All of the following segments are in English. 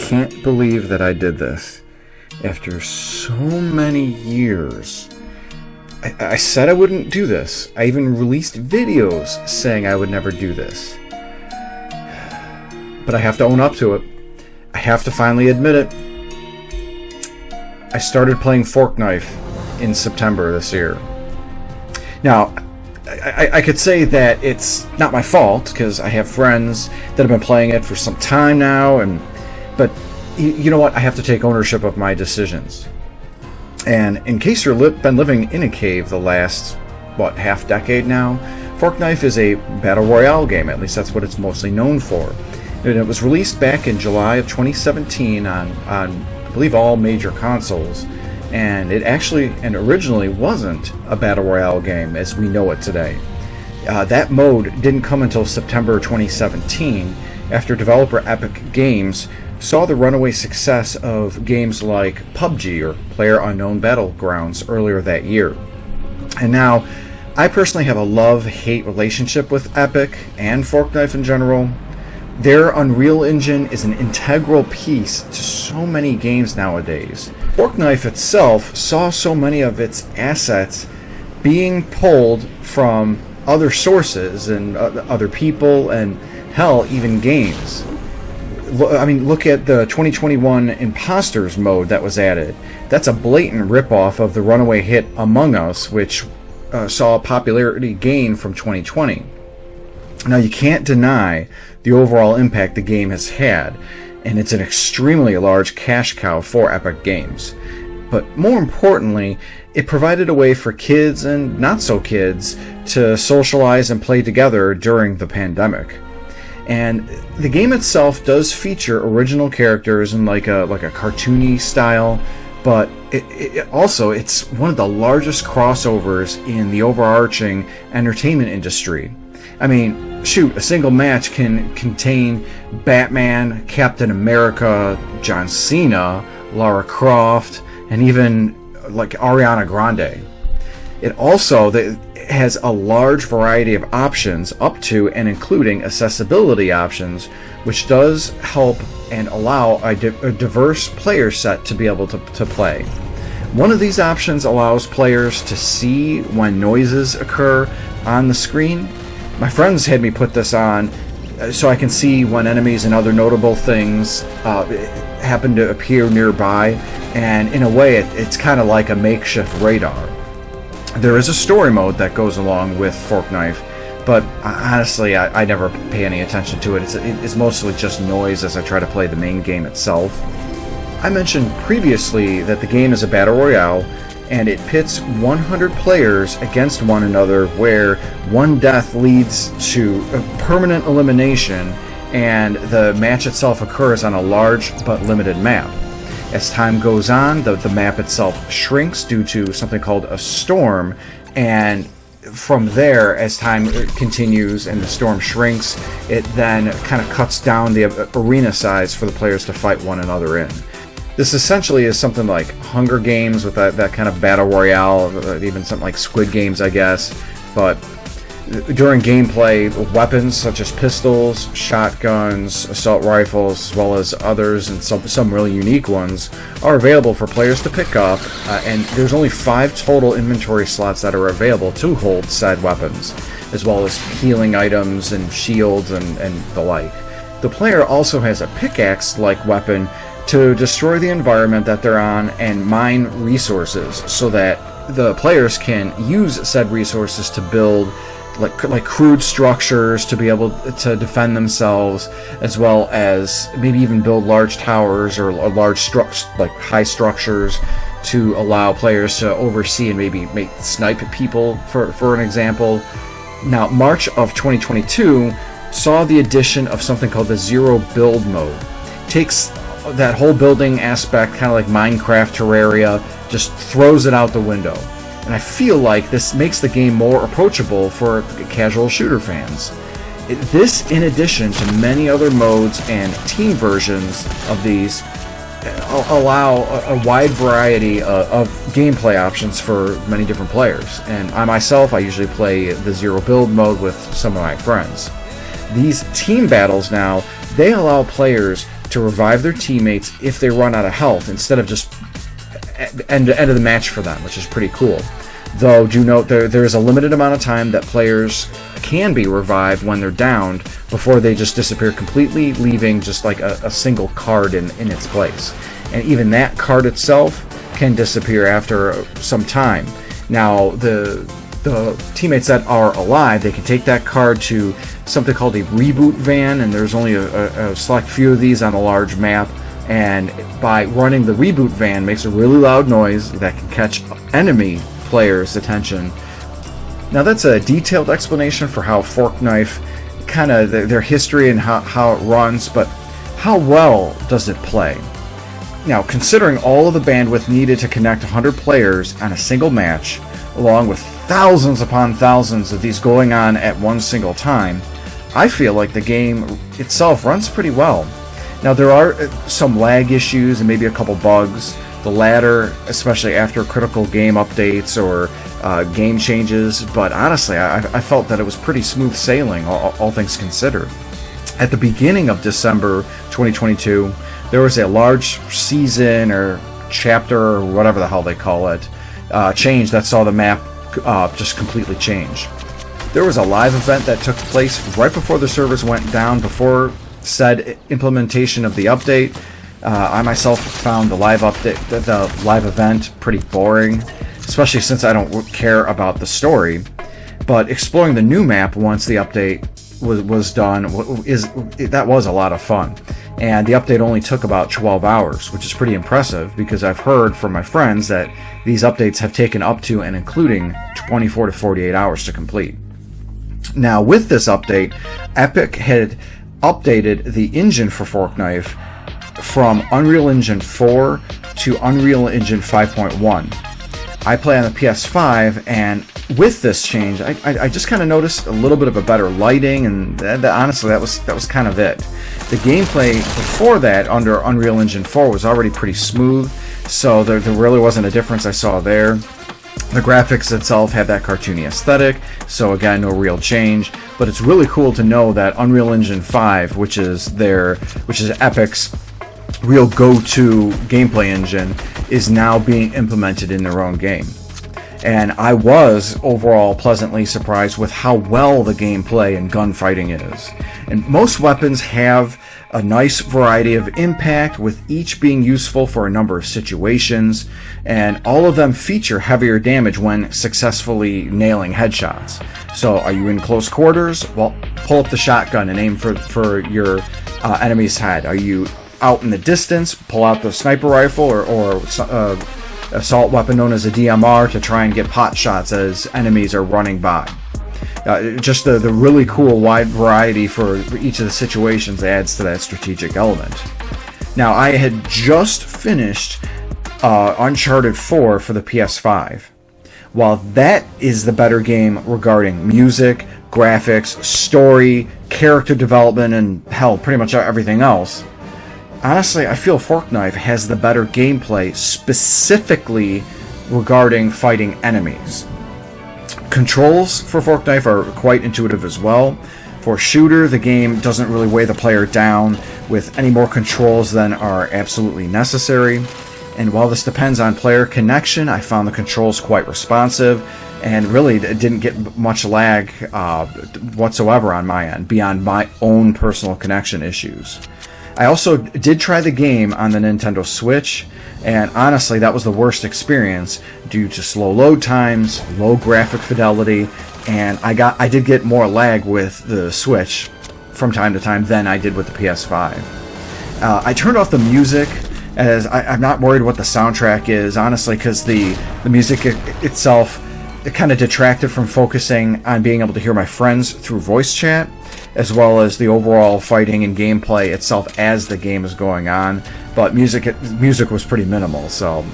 can't believe that I did this. After so many years, I said I wouldn't do this. I even released videos saying I would never do this. But I have to own up to it. I have to finally admit it. I started playing ForkNife in September this year. Now, I could say that it's not my fault, because I have friends that have been playing it for some time now, but you know what? I have to take ownership of my decisions. And in case you've been living in a cave the last, half decade now, ForkNife is a battle royale game. At least that's what it's mostly known for. And it was released back in July of 2017 on I believe all major consoles. And it originally wasn't a battle royale game as we know it today. That mode didn't come until September 2017, after developer Epic Games saw the runaway success of games like PUBG, or PlayerUnknown Battlegrounds, earlier that year. And now, I personally have a love-hate relationship with Epic and ForkNife in general. Their Unreal Engine is an integral piece to so many games nowadays. ForkNife itself saw so many of its assets being pulled from other sources and other people, and hell, even games. I mean, look at the 2021 Imposters mode that was added. That's a blatant ripoff of the runaway hit Among Us, which saw a popularity gain from 2020. Now, you can't deny the overall impact the game has had, and it's an extremely large cash cow for Epic Games. But more importantly, it provided a way for kids and not-so-kids to socialize and play together during the pandemic. And the game itself does feature original characters in like a cartoony style, but it's one of the largest crossovers in the overarching entertainment industry. I mean, shoot, a single match can contain Batman, Captain America, John Cena, Lara Croft, and even like Ariana Grande. It also has a large variety of options, up to and including accessibility options, which does help and allow a diverse player set to be able to play. One of these options allows players to see when noises occur on the screen. My friends had me put this on so I can see when enemies and other notable things happen to appear nearby, and in a way it's kind of like a makeshift radar. There is a story mode that goes along with ForkNife, but honestly I never pay any attention to it. It's mostly just noise as I try to play the main game itself. I mentioned previously that the game is a battle royale, and it pits 100 players against one another, where one death leads to a permanent elimination, and the match itself occurs on a large but limited map. As time goes on, the map itself shrinks due to something called a storm, and from there, as time continues and the storm shrinks, it then kind of cuts down the arena size for the players to fight one another in. This essentially is something like Hunger Games with that kind of battle royale, even something like Squid Games, I guess. But during gameplay, weapons such as pistols, shotguns, assault rifles, as well as others, and some really unique ones, are available for players to pick up, and there's only 5 total inventory slots that are available to hold said weapons, as well as healing items and shields and the like. The player also has a pickaxe-like weapon to destroy the environment that they're on and mine resources, so that the players can use said resources to build like crude structures to be able to defend themselves, as well as maybe even build large towers or large high structures to allow players to oversee and maybe snipe people, for an example. Now, March of 2022 saw the addition of something called the Zero Build mode. Takes that whole building aspect, kind of like Minecraft Terraria, just throws it out the window. And I feel like this makes the game more approachable for casual shooter fans. This, in addition to many other modes and team versions of these, allow a wide variety of gameplay options for many different players. And I usually play the Zero Build mode with some of my friends. These team battles now, they allow players to revive their teammates if they run out of health, instead of just end of the match for them, which is pretty cool. Though, do note there is a limited amount of time that players can be revived when they're downed before they just disappear completely, leaving just like a single card in its place. And even that card itself can disappear after some time. Now, the teammates that are alive, they can take that card to something called a reboot van, and there's only a select few of these on a large map. And by running the reboot van, makes a really loud noise that can catch enemy players' attention. Now, that's a detailed explanation for how ForkNife, kind of their history and how it runs, but how well does it play? Now, considering all of the bandwidth needed to connect 100 players on a single match, along with thousands upon thousands of these going on at one single time, I feel like the game itself runs pretty well. Now, there are some lag issues and maybe a couple bugs. The latter, especially after critical game updates or game changes, but honestly, I felt that it was pretty smooth sailing, all things considered. At the beginning of December 2022, there was a large season or chapter or whatever the hell they call it, change that saw the map just completely change. There was a live event that took place right before the servers went down, before said implementation of the update. I myself found the live event pretty boring, especially since I don't care about the story. But exploring the new map once the update was done that was a lot of fun. And the update only took about 12 hours, which is pretty impressive because I've heard from my friends that these updates have taken up to and including 24 to 48 hours to complete. Now, with this update, Epic had updated the engine for ForkNife from Unreal Engine 4 to Unreal Engine 5.1. I play on the PS5, and with this change, I just kind of noticed a little bit of a better lighting, and honestly, that was kind of it. The gameplay before that, under Unreal Engine 4, was already pretty smooth, so there really wasn't a difference I saw there. The graphics itself had that cartoony aesthetic, so again, no real change. But it's really cool to know that Unreal Engine 5, which is Epic's real go-to gameplay engine, is now being implemented in their own game. And I was overall pleasantly surprised with how well the gameplay and gunfighting is. And most weapons have a nice variety of impact, with each being useful for a number of situations, and all of them feature heavier damage when successfully nailing headshots. So are you in close quarters? Well, pull up the shotgun and aim for your enemy's head. Are you out in the distance? Pull out the sniper rifle or assault weapon known as a DMR to try and get pot shots as enemies are running by. Just the really cool wide variety for each of the situations adds to that strategic element. Now, I had just finished Uncharted 4 for the PS5. While that is the better game regarding music, graphics, story, character development, and hell, pretty much everything else, honestly, I feel ForkNife has the better gameplay specifically regarding fighting enemies. Controls for ForkNife are quite intuitive as well. For shooter, the game doesn't really weigh the player down with any more controls than are absolutely necessary. And while this depends on player connection, I found the controls quite responsive and really didn't get much lag whatsoever on my end, beyond my own personal connection issues. I also did try the game on the Nintendo Switch, and honestly, that was the worst experience due to slow load times, low graphic fidelity, and I did get more lag with the Switch from time to time than I did with the PS5. I turned off the music, as I'm not worried what the soundtrack is, honestly, because the music itself, it kind of detracted from focusing on being able to hear my friends through voice chat, as well as the overall fighting and gameplay itself as the game is going on. But music was pretty minimal, so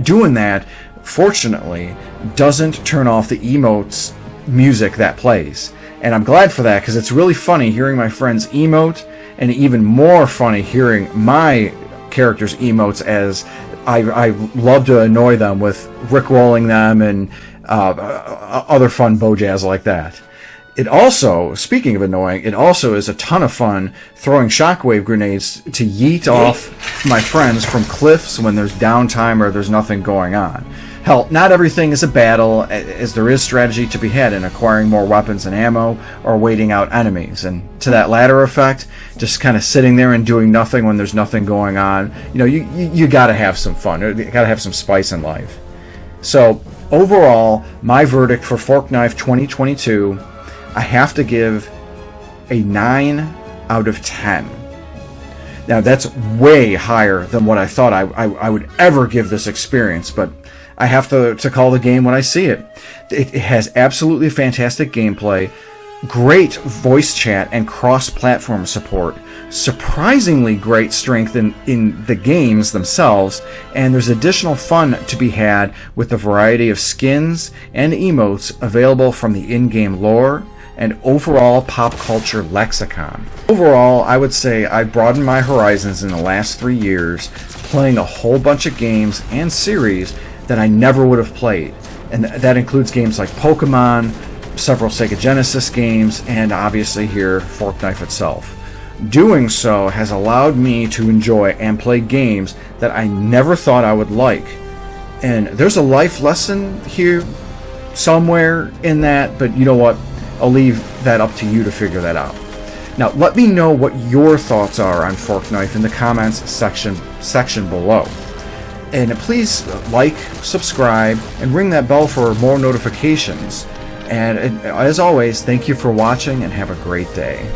doing that, fortunately, doesn't turn off the emotes music that plays. And I'm glad for that, because it's really funny hearing my friends emote, and even more funny hearing my characters' emotes, as I love to annoy them with rickrolling them and other fun bojazz like that. It also, speaking of annoying, it also is a ton of fun throwing shockwave grenades to yeet off my friends from cliffs when there's downtime or there's nothing going on. Hell, not everything is a battle, as there is strategy to be had in acquiring more weapons and ammo or waiting out enemies. And to that latter effect, just kind of sitting there and doing nothing when there's nothing going on, you gotta have some fun. You gotta have some spice in life. So, overall, my verdict for ForkNife 2022, I have to give a 9 out of 10. Now, that's way higher than what I thought I would ever give this experience, but I have to call the game when I see it. It has absolutely fantastic gameplay, great voice chat and cross-platform support, surprisingly great strength in the games themselves, and there's additional fun to be had with the variety of skins and emotes available from the in-game lore and overall pop culture lexicon. Overall, I would say I broadened my horizons in the last 3 years, playing a whole bunch of games and series that I never would have played. And that includes games like Pokemon, several Sega Genesis games, and obviously here, ForkNife itself. Doing so has allowed me to enjoy and play games that I never thought I would like. And there's a life lesson here somewhere in that, but you know what? I'll leave that up to you to figure that out. Now, let me know what your thoughts are on ForkNife in the comments section below. And please like, subscribe, and ring that bell for more notifications. And as always, thank you for watching and have a great day.